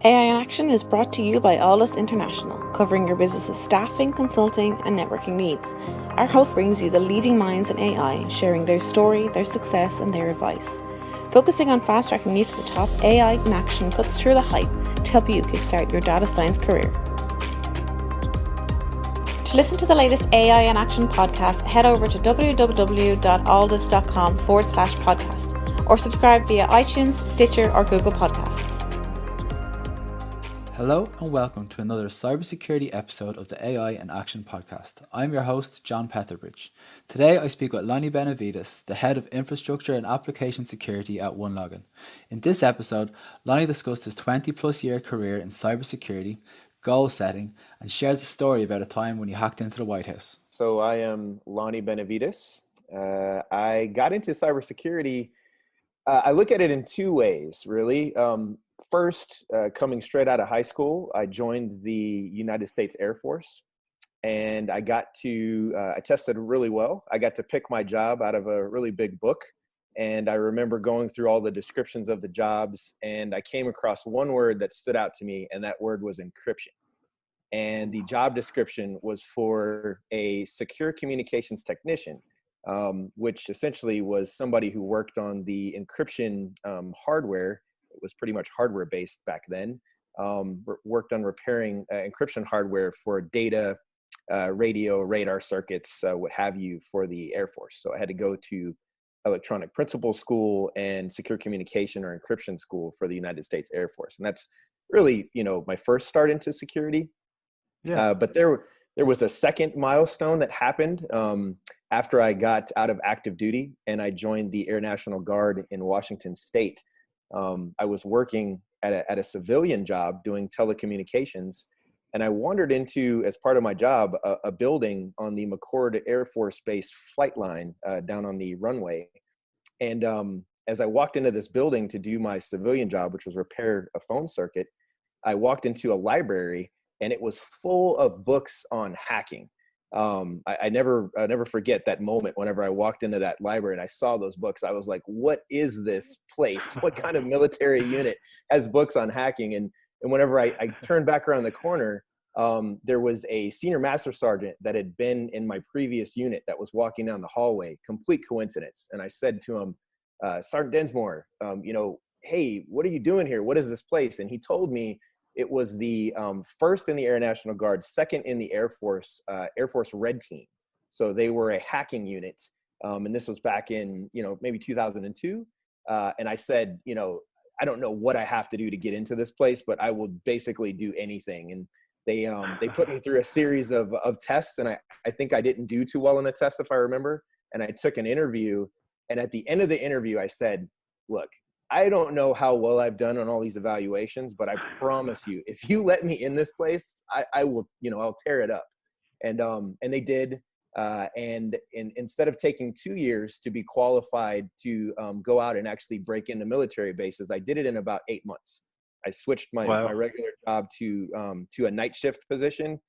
AI in Action is brought to you by Alldus International, covering your business's staffing, consulting, and networking needs. Our host brings you the leading minds in AI, sharing their story, their success, and their advice. Focusing on fast-tracking you to the top, AI in Action cuts through the hype to help you kickstart your data science career. To listen to the latest AI in Action podcast, head over to www.alldus.com/podcast or subscribe via iTunes, Stitcher, or Google Podcasts. Hello and welcome to another cybersecurity episode of the AI and Action podcast. I'm your host, John Petherbridge. Today I speak with Lonnie Benavides, the head of infrastructure and application security at OneLogin. In this episode, Lonnie discussed his 20 plus year career in cybersecurity, goal setting, and shares a story about a time when he hacked into the White House. So I am Lonnie Benavides. I got into cybersecurity. I look at it in two ways, really. First, coming straight out of high school, I joined the United States Air Force, and I tested really well. I got to pick my job out of a really big book, and I remember going through all the descriptions of the jobs, and I came across one word that stood out to me, and that word was encryption. And the job description was for a secure communications technician, which essentially was somebody who worked on the encryption hardware. It was pretty much hardware based back then. Worked on repairing encryption hardware for data, radio, radar circuits, what have you, for the Air Force. So I had to go to electronic principal school and secure communication or encryption school for the United States Air Force. And that's really, my first start into security. Yeah. But there was a second milestone that happened after I got out of active duty and I joined the Air National Guard in Washington State. I was working at a civilian job doing telecommunications, and I wandered into, as part of my job, a building on the McCord Air Force Base flight line down on the runway. And as I walked into this building to do my civilian job, which was repair a phone circuit, I walked into a library and it was full of books on hacking. I never forget that moment whenever I walked into that library and I saw those books. I was like, what is this place? What kind of military unit has books on hacking? And whenever I turned back around the corner, there was a senior master sergeant that had been in my previous unit that was walking down the hallway. Complete coincidence. And I said to him, Sergeant Densmore, hey, what are you doing here? What is this place? And he told me it was the first in the Air National Guard, second in the Air Force Red Team. So they were a hacking unit. And this was back in, maybe 2002. And I said, I don't know what I have to do to get into this place, but I will basically do anything. And they put me through a series of tests. And I think I didn't do too well in the test, if I remember. And I took an interview. And at the end of the interview, I said, look, I don't know how well I've done on all these evaluations, but I promise you, if you let me in this place, I will, I'll tear it up. And they did. And instead of taking 2 years to be qualified to go out and actually break into military bases, I did it in about 8 months. I switched my regular job to a night shift position.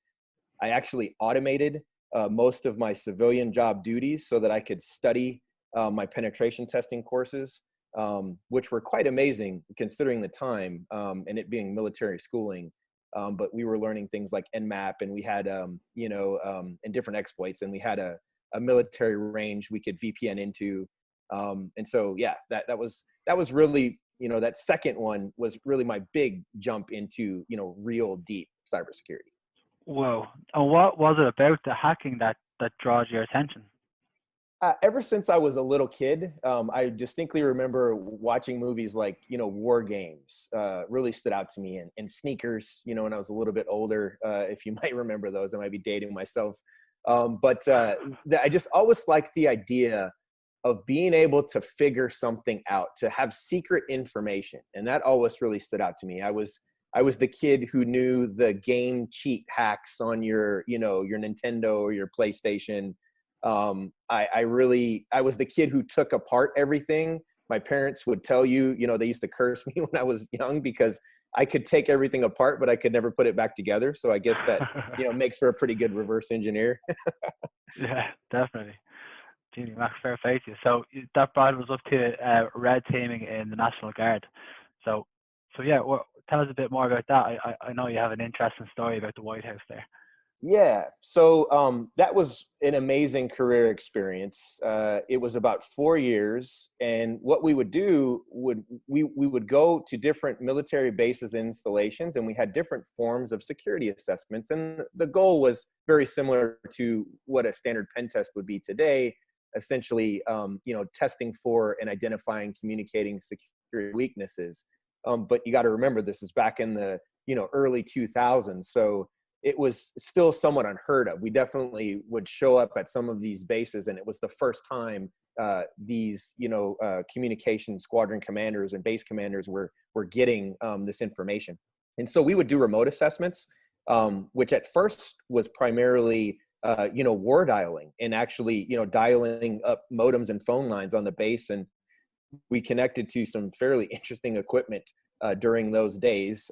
I actually automated most of my civilian job duties so that I could study my penetration testing courses. Which were quite amazing considering the time and it being military schooling. But we were learning things like Nmap, and we had, and different exploits, and we had a military range we could VPN into. And so, yeah, that was really, that second one was really my big jump into, real deep cybersecurity. Whoa. And what was it about the hacking that draws your attention? Ever since I was a little kid, I distinctly remember watching movies like, War Games really stood out to me, and Sneakers, when I was a little bit older, if you might remember those. I might be dating myself. But I just always liked the idea of being able to figure something out, to have secret information. And that always really stood out to me. I was the kid who knew the game cheat hacks on your Nintendo or your PlayStation. I was the kid who took apart everything. My parents would tell you, they used to curse me when I was young because I could take everything apart, but I could never put it back together. So I guess that, makes for a pretty good reverse engineer. Yeah, definitely. Genie, Max, fair play to you. So that brought us up to red teaming in the National Guard. So So yeah, tell us a bit more about that. I know you have an interesting story about the White House there. Yeah. So that was an amazing career experience. It was about 4 years. And what we would do we would go to different military bases and installations, and we had different forms of security assessments. And the goal was very similar to what a standard pen test would be today, essentially, testing for and identifying communicating security weaknesses. But you got to remember, this is back in the, early 2000s. So it was still somewhat unheard of. We definitely would show up at some of these bases, and it was the first time these, communication squadron commanders and base commanders were getting this information. And so we would do remote assessments, which at first was primarily, war dialing, and actually, dialing up modems and phone lines on the base. And we connected to some fairly interesting equipment during those days.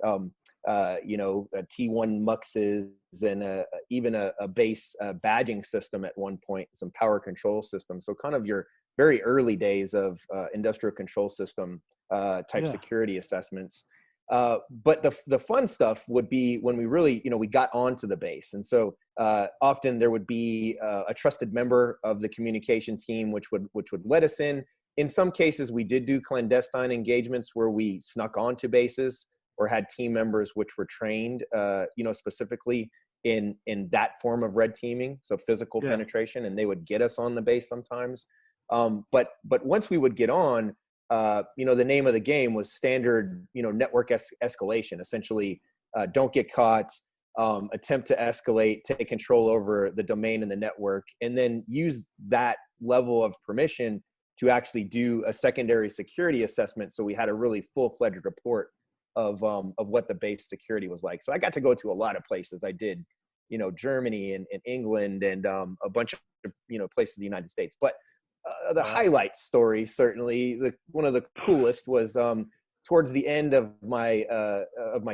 T1 muxes and even a base badging system at one point, some power control systems. So kind of your very early days of industrial control system type security assessments. But the fun stuff would be when we really, we got onto the base. And so often there would be a trusted member of the communication team, which would let us in. In some cases, we did do clandestine engagements where we snuck onto bases or had team members which were trained, specifically in that form of red teaming, so physical penetration, and they would get us on the base sometimes. But once we would get on, the name of the game was standard, network escalation. Essentially, don't get caught, attempt to escalate, take control over the domain and the network, and then use that level of permission to actually do a secondary security assessment. So we had a really full-fledged report of what the base security was like. So I got to go to a lot of places. I did, Germany and England and a bunch of, places in the United States. But the highlight story, certainly one of the coolest, was towards the end of my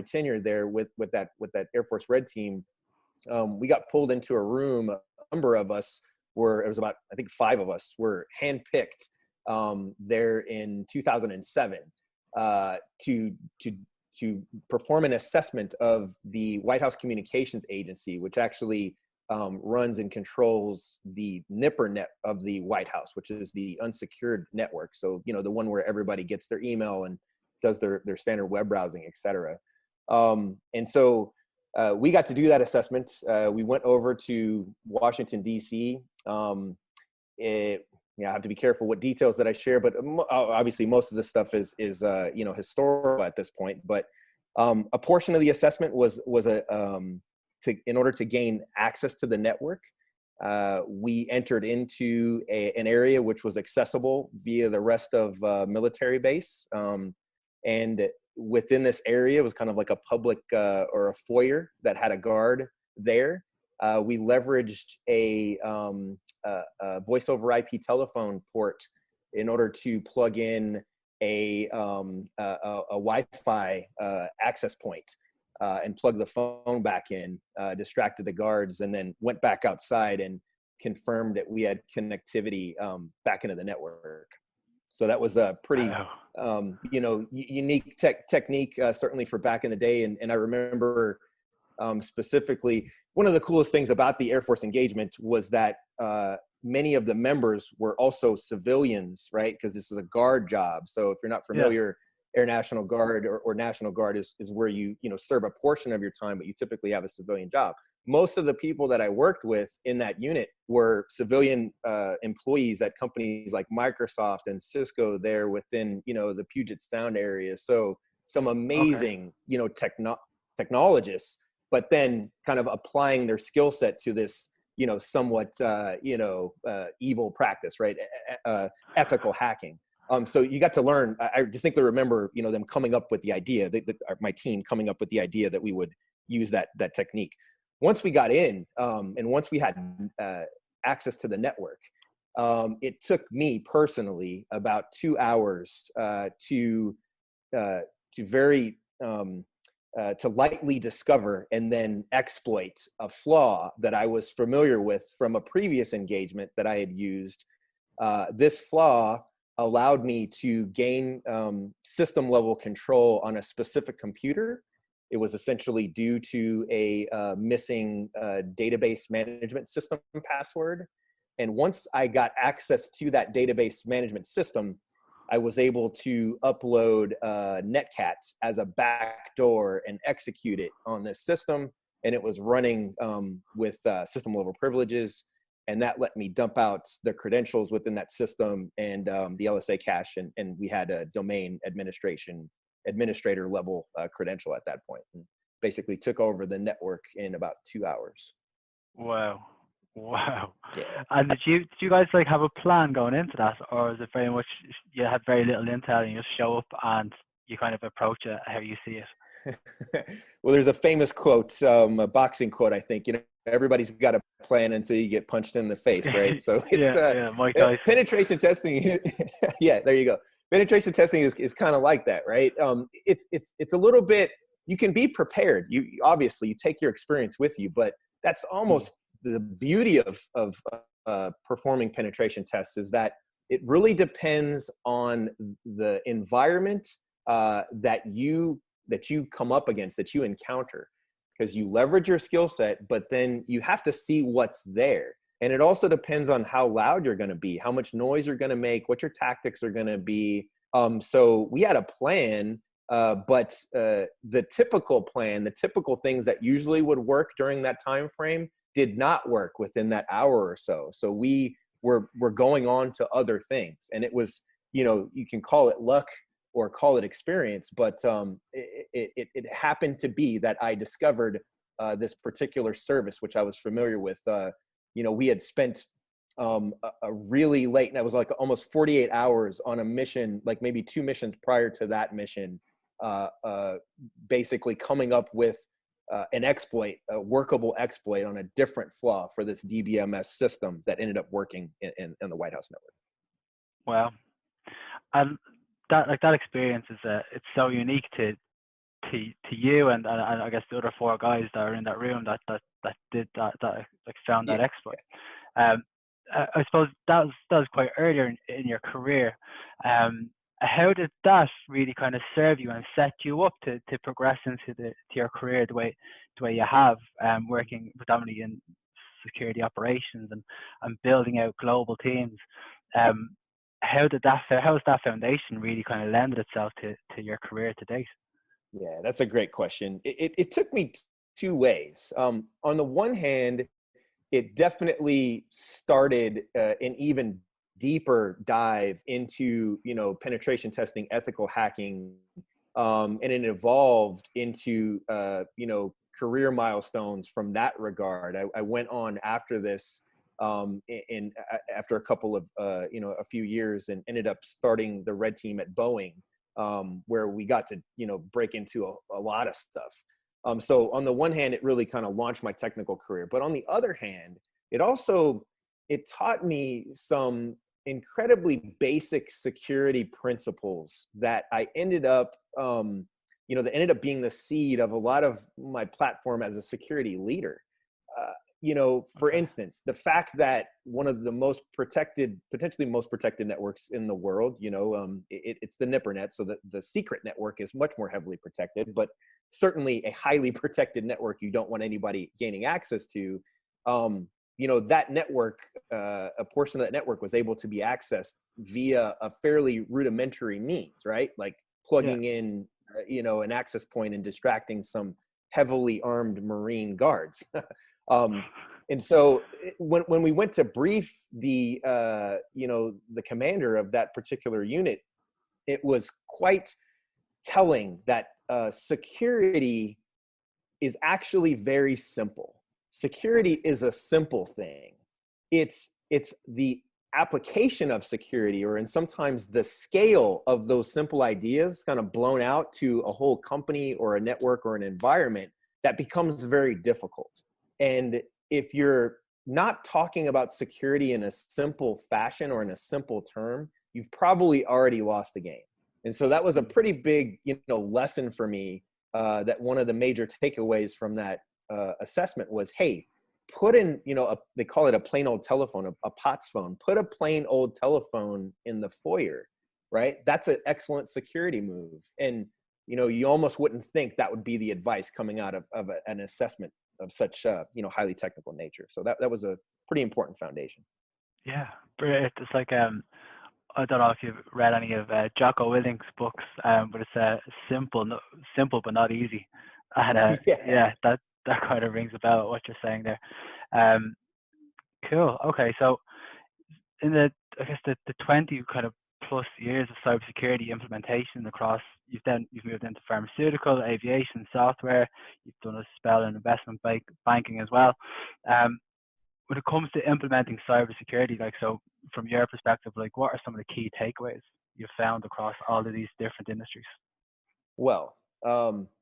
tenure there with that Air Force Red Team. We got pulled into a room. A number of us it was about, I think 5 of us were handpicked there in 2007 to perform an assessment of the White House Communications Agency, which actually runs and controls the NIPR net of the White House, which is the unsecured network. So, the one where everybody gets their email and does their standard web browsing, et cetera. And so we got to do that assessment. We went over to Washington, D.C. I have to be careful what details that I share, but obviously most of this stuff is historical at this point. But a portion of the assessment was in order to gain access to the network, we entered into an area which was accessible via the rest of military base, and within this area was kind of like a public or a foyer that had a guard there. We leveraged a voice over IP telephone port in order to plug in a Wi-Fi access point and plug the phone back in, distracted the guards, and then went back outside and confirmed that we had connectivity back into the network. So that was a pretty, unique technique, certainly for back in the day. And I remember specifically, one of the coolest things about the Air Force engagement was that many of the members were also civilians, right? Because this is a guard job. So if you're not familiar, Air National Guard or National Guard is where you serve a portion of your time, but you typically have a civilian job. Most of the people that I worked with in that unit were civilian employees at companies like Microsoft and Cisco there within, the Puget Sound area. So some amazing, technologists, but then kind of applying their skill set to this, somewhat, evil practice, right? Ethical hacking. So you got to learn. I distinctly remember, them coming up with the idea, my team coming up with the idea that we would use that technique. Once we got in, and once we had access to the network, it took me personally about 2 hours to lightly discover and then exploit a flaw that I was familiar with from a previous engagement that I had used. This flaw allowed me to gain system level control on a specific computer. It was essentially due to a missing database management system password. And once I got access to that database management system, I was able to upload netcats as a backdoor and execute it on this system. And it was running with system level privileges. And that let me dump out the credentials within that system and the LSA cache. And we had a domain administrator level credential at that point. And basically took over the network in about 2 hours. Wow. Wow. Yeah. And did you guys like have a plan going into that, or is it very much you had very little intel and you just show up and you kind of approach it how you see it? Well, there's a famous quote, a boxing quote, I think, everybody's got a plan until you get punched in the face, right? So it's Mike Tyson. Penetration testing. Yeah, there you go. Penetration testing is kind of like that, right? It's a little bit, you can be prepared. You obviously, you take your experience with you, but that's almost the beauty of performing penetration tests, is that it really depends on the environment that you come up against, that you encounter, because you leverage your skill set, but then you have to see what's there. And it also depends on how loud you're going to be, how much noise you're going to make, what your tactics are going to be. So we had a plan, but the typical plan, the typical things that usually would work during that time frame did not work within that hour or so. So we were going on to other things, and it was, you can call it luck or call it experience, but it happened to be that I discovered this particular service, which I was familiar with. We had spent a really late, and I was like almost 48 hours on a mission, like maybe 2 missions prior to that mission, basically coming up with an exploit, a workable exploit on a different flaw for this DBMS system that ended up working in the White House network. Wow. And that experience is it's so unique to you and I guess the other 4 guys that are in that room that did that like found that exploit. I suppose that was quite earlier in your career. How did that really kind of serve you and set you up to progress into your career the way you have, working predominantly in security operations and building out global teams? How has that foundation really kind of lended itself to your career to date? Yeah, that's a great question. It took me 2 ways. On the one hand, it definitely started an even deeper dive into, penetration testing, ethical hacking, and it evolved into, career milestones from that regard. I went on after this, after a couple of, a few years, and ended up starting the red team at Boeing, where we got to, break into a lot of stuff. So on the one hand, it really kind of launched my technical career, but on the other hand, it taught me some incredibly basic security principles that I ended up, that ended up being the seed of a lot of my platform as a security leader. For instance, the fact that one of the potentially most protected networks in the world, it's the NIPRNet. So the secret network is much more heavily protected, but certainly a highly protected network you don't want anybody gaining access to. That network, a portion of that network was able to be accessed via a fairly rudimentary means, right? Like plugging in, an access point and distracting some heavily armed Marine guards. And so when we went to brief the commander of that particular unit, it was quite telling that security is actually very simple. Security is a simple thing. It's the application of security, or in sometimes the scale of those simple ideas kind of blown out to a whole company or a network or an environment, that becomes very difficult. And if you're not talking about security in a simple fashion or in a simple term, you've probably already lost the game. And so that was a pretty big, lesson for me, that one of the major takeaways from that assessment was, hey, put in, they call it a plain old telephone, a POTS phone. Put a plain old telephone in the foyer, right? That's an excellent security move. And, you almost wouldn't think that would be the advice coming out of an assessment of such, highly technical nature. So that was a pretty important foundation. Yeah, it's like I don't know if you've read any of Jocko Willink's books, but it's simple but not easy. And yeah, that kind of rings a bell at what you're saying there. Cool. Okay, so in the 20 kind of plus years of cybersecurity implementation across, you've moved into pharmaceutical, aviation, software. You've done a spell in investment banking as well. When it comes to implementing cybersecurity, so from your perspective, what are some of the key takeaways you've found across all of these different industries? Well,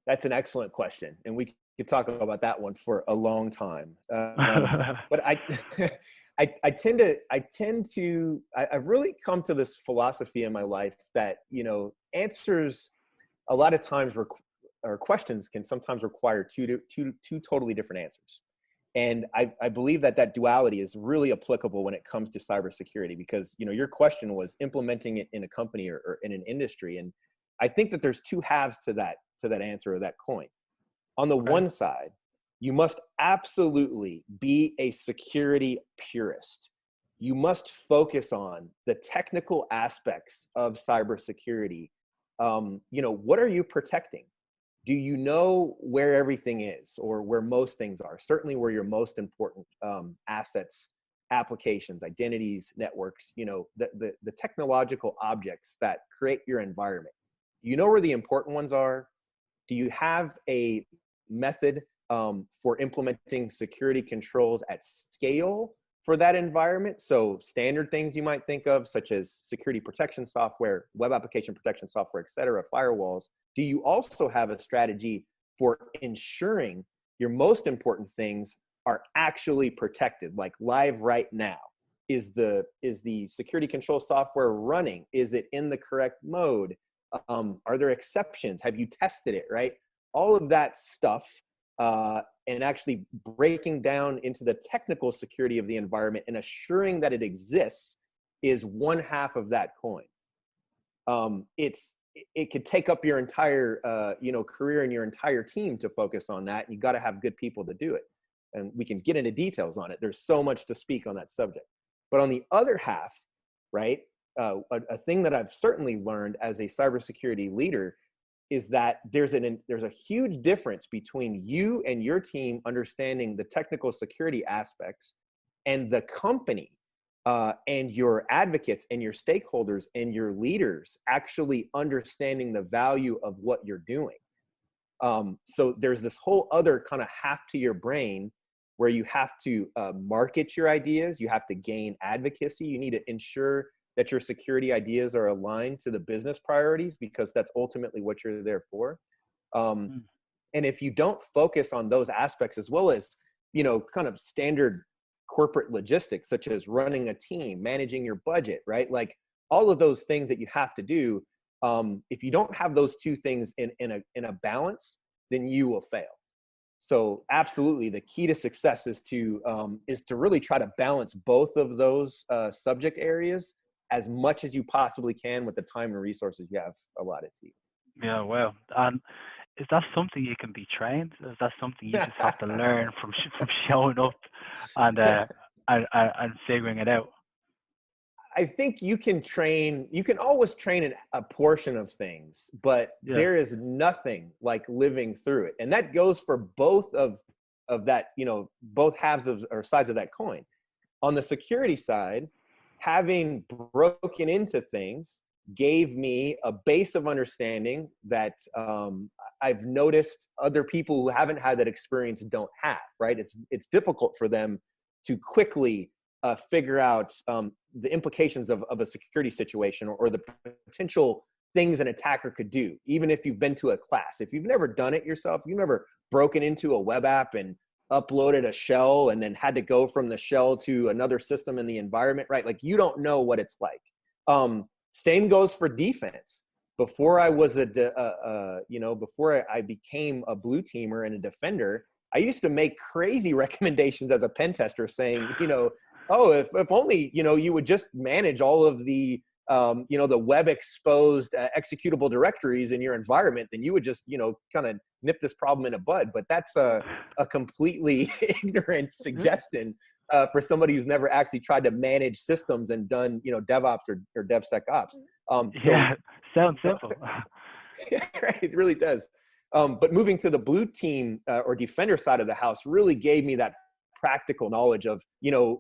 that's an excellent question, and we could talk about that one for a long time. But I've really come to this philosophy in my life that, answers a lot of times or questions can sometimes require two totally different answers. And I believe that duality is really applicable when it comes to cybersecurity, because, your question was implementing it in a company or in an industry. And I think that there's two halves to that answer, or that coin. On the one side, you must absolutely be a security purist. You must focus on the technical aspects of cybersecurity. What are you protecting? Do you know where everything is, or where most things are? Certainly where your most important assets, applications, identities, networks, the technological objects that create your environment. You know where the important ones are? Do you have a method for implementing security controls at scale for that environment? So standard things you might think of, such as security protection software, web application protection software, et cetera, firewalls. Do you also have a strategy for ensuring your most important things are actually protected, like live right now? Is the security control software running? Is it in the correct mode? Are there exceptions? Have you tested it, right? All of that stuff, and actually breaking down into the technical security of the environment and assuring that it exists is one half of that coin. It could take up your entire career and your entire team to focus on that. You got to have good people to do it, and we can get into details on it. There's so much to speak on that subject. But on the other half, right, a thing that I've certainly learned as a cybersecurity leader is that there's a huge difference between you and your team understanding the technical security aspects, and the company and your advocates and your stakeholders and your leaders actually understanding the value of what you're doing. So there's this whole other kind of half to your brain where you have to market your ideas, you have to gain advocacy, you need to ensure that your security ideas are aligned to the business priorities, because that's ultimately what you're there for. And if you don't focus on those aspects, as well as, kind of standard corporate logistics, such as running a team, managing your budget, right? Like all of those things that you have to do. If you don't have those two things in a balance, then you will fail. So absolutely, the key to success is to really try to balance both of those subject areas as much as you possibly can with the time and resources you have allotted to you. Yeah, well, and is that something you can be trained? Is that something you just have to learn from showing up and figuring it out? I think you can always train a portion of things, but there is nothing like living through it. And that goes for both of that, both halves or sides of that coin. On the security side, having broken into things gave me a base of understanding that I've noticed other people who haven't had that experience don't have, right? It's difficult for them to quickly figure out the implications of a security situation, or the potential things an attacker could do, even if you've been to a class. If you've never done it yourself, you've never broken into a web app and uploaded a shell and then had to go from the shell to another system in the environment, right? Like, you don't know what it's like. Same goes for defense. Before I was before I became a blue teamer and a defender, I used to make crazy recommendations as a pen tester saying, oh, if only, you would just manage all of the, the web exposed executable directories in your environment, then you would just, kind of nip this problem in the bud. But that's a completely ignorant suggestion for somebody who's never actually tried to manage systems and done, DevOps or DevSecOps. Yeah, sounds simple. Yeah, right, it really does. But moving to the blue team or defender side of the house really gave me that practical knowledge of,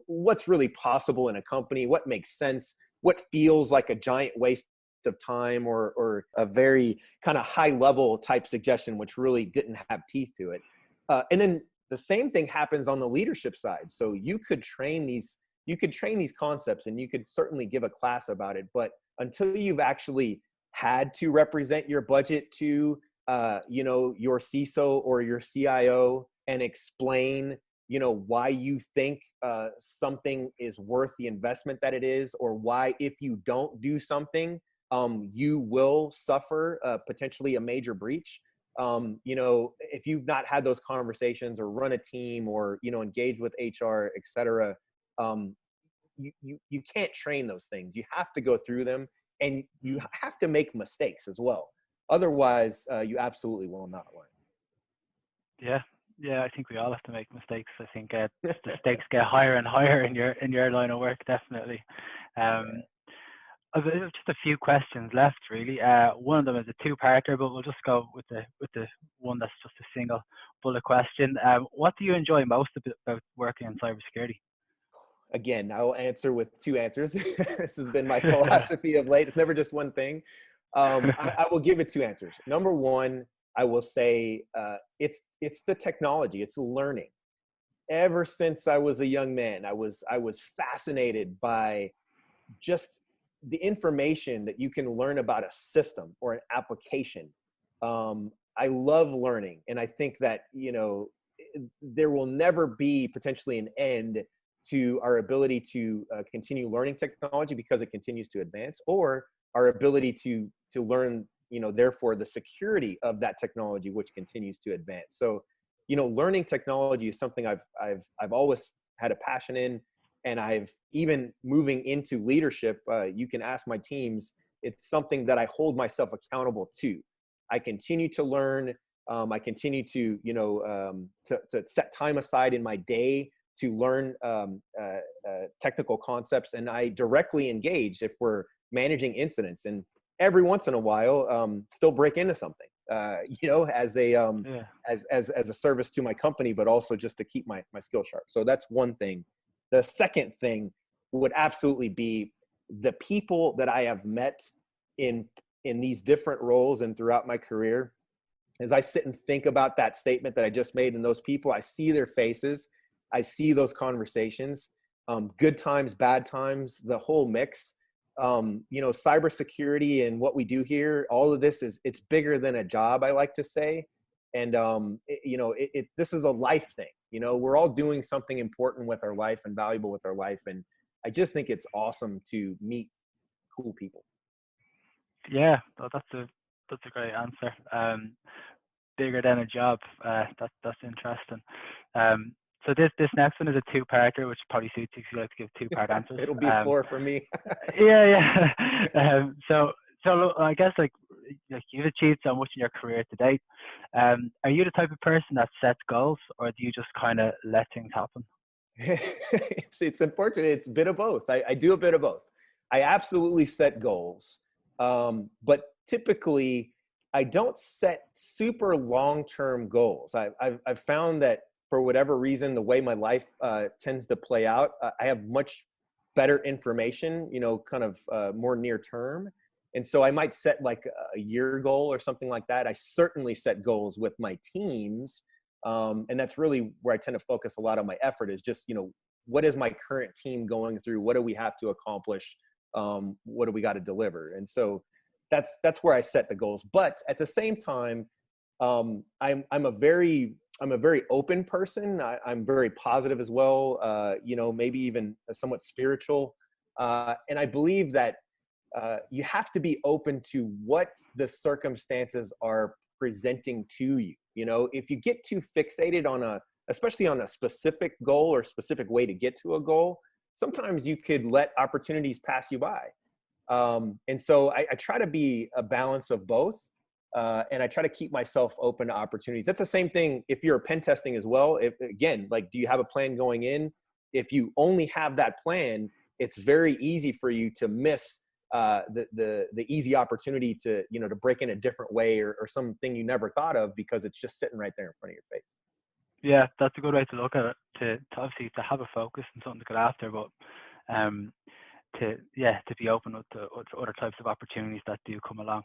what's really possible in a company, what makes sense, what feels like a giant waste of time or a very kind of high level type suggestion, which really didn't have teeth to it. And then the same thing happens on the leadership side. So you could train these concepts and you could certainly give a class about it, but until you've actually had to represent your budget to your CISO or your CIO and explain why you think something is worth the investment that it is, or why if you don't do something you will suffer potentially a major breach. If you've not had those conversations or run a team or engage with HR, etc., you can't train those things. You have to go through them, and you have to make mistakes as well. Otherwise, you absolutely will not learn. Yeah, I think we all have to make mistakes. I think the stakes get higher and higher in your line of work, definitely. Just a few questions left, really. One of them is a two-parter, but we'll just go with the one that's just a single bullet question. What do you enjoy most about working in cybersecurity? Again, I will answer with two answers. This has been my philosophy of late. It's never just one thing. I will give it two answers. Number one, I will say it's the technology. It's learning. Ever since I was a young man, I was fascinated by just the information that you can learn about a system or an application. I love learning, and I think that there will never be potentially an end to our ability to continue learning technology because it continues to advance, or our ability to learn, therefore the security of that technology, which continues to advance. So, learning technology is something I've always had a passion in, and I've even moving into leadership. You can ask my teams. It's something that I hold myself accountable to. I continue to learn. I continue to to set time aside in my day to learn technical concepts, and I directly engage if we're managing incidents, and every once in a while still break into something as a service to my company, but also just to keep my skill sharp. So that's one thing. The second thing would absolutely be the people that I have met in these different roles and throughout my career. As I sit and think about that statement that I just made, and those people, I see their faces, I see those conversations, good times, bad times, the whole mix. Cybersecurity and what we do here, all of this it's bigger than a job, I like to say. And, this is a life thing. We're all doing something important with our life and valuable with our life. And I just think it's awesome to meet cool people. Yeah, that's a great answer. Bigger than a job. That's interesting. So this next one is a two-parter, which probably suits you because you like to give two-part answers. It'll be 4 for me. Yeah. So I guess like you've achieved so much in your career to date. Are you the type of person that sets goals, or do you just kind of let things happen? It's unfortunate. It's a bit of both. I do a bit of both. I absolutely set goals, but typically I don't set super long-term goals. I've found that for whatever reason, the way my life tends to play out, I have much better information, kind of more near term. And so I might set like a year goal or something like that. I certainly set goals with my teams. And that's really where I tend to focus a lot of my effort is just, what is my current team going through? What do we have to accomplish? What do we got to deliver? And so that's where I set the goals. But at the same time, I'm a very open person. I'm very positive as well. Maybe even somewhat spiritual. And I believe that you have to be open to what the circumstances are presenting to you. If you get too fixated on especially on a specific goal or specific way to get to a goal, sometimes you could let opportunities pass you by. And so I try to be a balance of both. And I try to keep myself open to opportunities. That's the same thing if you're pen testing as well. If, again, like, do you have a plan going in? If you only have that plan, it's very easy for you to miss the easy opportunity to break in a different way or something you never thought of because it's just sitting right there in front of your face. Yeah, that's a good way to look at it. To obviously to have a focus and something to go after, but to be open to other types of opportunities that do come along.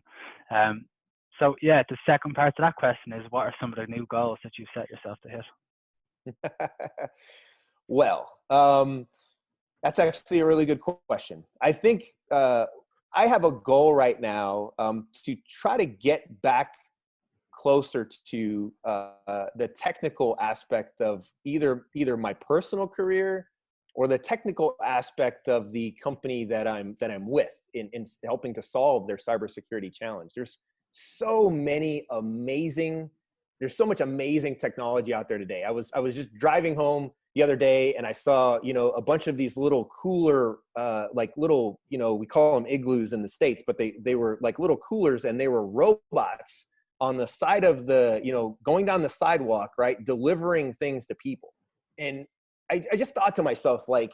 So yeah, the second part to that question is, what are some of the new goals that you've set yourself to hit? Well, that's actually a really good question. I think I have a goal right now to try to get back closer to the technical aspect of either my personal career or the technical aspect of the company that I'm with in helping to solve their cybersecurity challenge. There's so much amazing technology out there today. I was just driving home the other day and I saw, a bunch of these little cooler, like little, we call them igloos in the States, but they were like little coolers, and they were robots on the side of going down the sidewalk, right, delivering things to people. And I just thought to myself, like,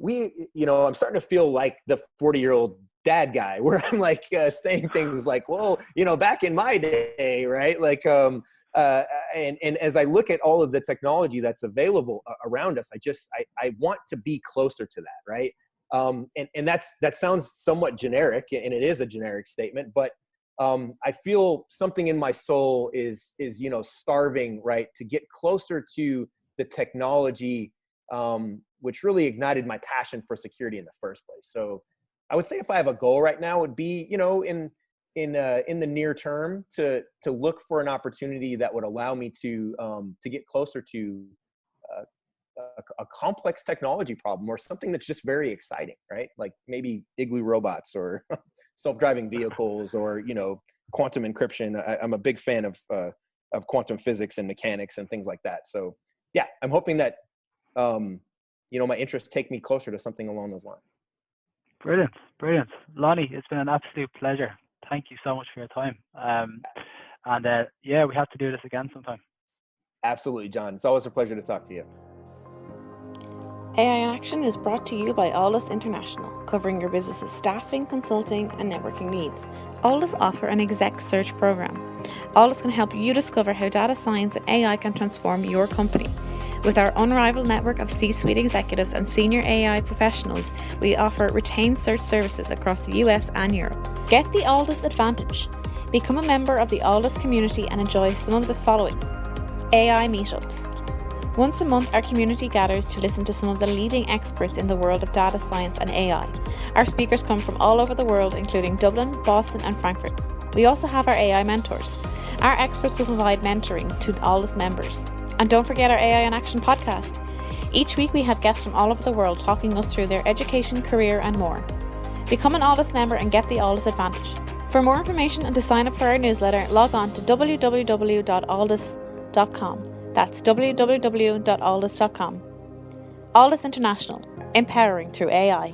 I'm starting to feel like the 40-year-old dad guy, where I'm like saying things like, well, back in my day, right? Like, and as I look at all of the technology that's available around us, I want to be closer to that, right? And that sounds somewhat generic, and it is a generic statement, but I feel something in my soul is starving, right, to get closer to the technology, which really ignited my passion for security in the first place. So I would say if I have a goal right now, it would be, in the near term to look for an opportunity that would allow me to get closer to a complex technology problem, or something that's just very exciting, right? Like maybe igloo robots or self-driving vehicles, or quantum encryption. I'm a big fan of quantum physics and mechanics and things like that. So yeah, I'm hoping that my interests take me closer to something along those lines. Brilliant. Lonnie, it's been an absolute pleasure. Thank you so much for your time. We have to do this again sometime. Absolutely, John. It's always a pleasure to talk to you. AI in Action is brought to you by Alldus International, covering your business's staffing, consulting, and networking needs. Alldus offer an exec search program. Alldus can help you discover how data science and AI can transform your company. With our unrivaled network of C-suite executives and senior AI professionals, we offer retained search services across the US and Europe. Get the Alldus advantage. Become a member of the Alldus community and enjoy some of the following: AI meetups. Once a month, our community gathers to listen to some of the leading experts in the world of data science and AI. Our speakers come from all over the world, including Dublin, Boston, and Frankfurt. We also have our AI mentors. Our experts will provide mentoring to Alldus members. And don't forget our AI in Action podcast. Each week we have guests from all over the world talking us through their education, career, and more. Become an Alldus member and get the Alldus advantage. For more information and to sign up for our newsletter, log on to www.alldus.com. That's www.alldus.com. Alldus International, empowering through AI.